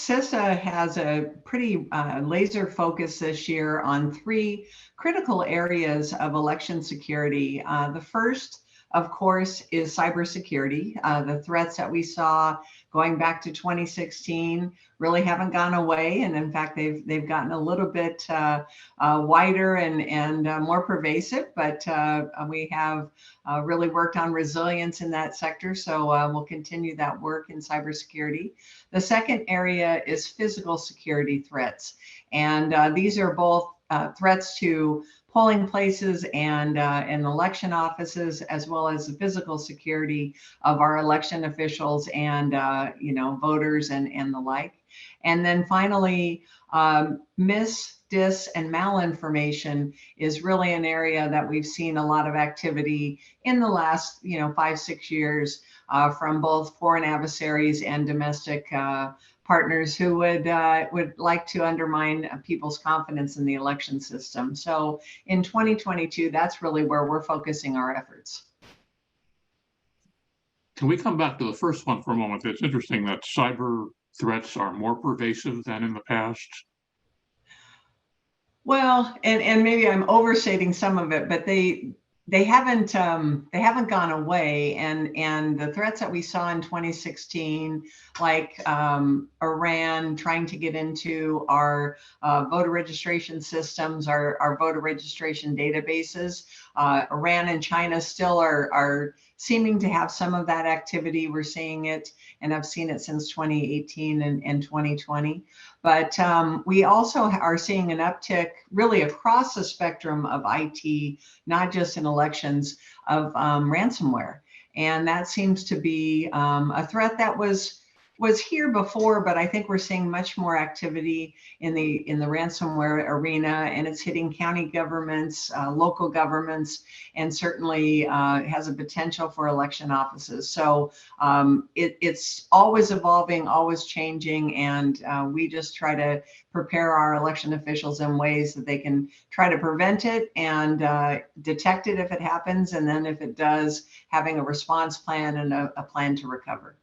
CISA has a pretty laser focus this year on 3 critical areas of election security. The first, of course, is cybersecurity. The threats that we saw going back to 2016 really haven't gone away, and in fact, they've gotten a little bit wider and more pervasive. But we have really worked on resilience in that sector, so we'll continue that work in cybersecurity. The second area is physical security threats, and these are both threats to polling places and election offices, as well as the physical security of our election officials and voters and the like. And then finally, dis, and malinformation is really an area that we've seen a lot of activity in the last 5-6 years from both foreign adversaries and domestic partners who would like to undermine people's confidence in the election system. So in 2022, that's really where we're focusing our efforts. Can we come back to the first one for a moment? It's interesting that cyber threats are more pervasive than in the past. Well, and maybe I'm overstating some of it, but they haven't gone away, and the threats that we saw in 2016, like Iran trying to get into our voter registration systems, our voter registration databases. Iran and China still are seeming to have some of that activity. We're seeing it, and I've seen it since 2018 and 2020. But we also are seeing an uptick really across the spectrum of IT, not just in elections, of ransomware. And that seems to be a threat that was here before, but I think we're seeing much more activity in the ransomware arena, and it's hitting county governments, local governments, and certainly has a potential for election offices. So it's always evolving, always changing, and we just try to prepare our election officials in ways that they can try to prevent it and detect it if it happens, and then if it does, having a response plan and a plan to recover.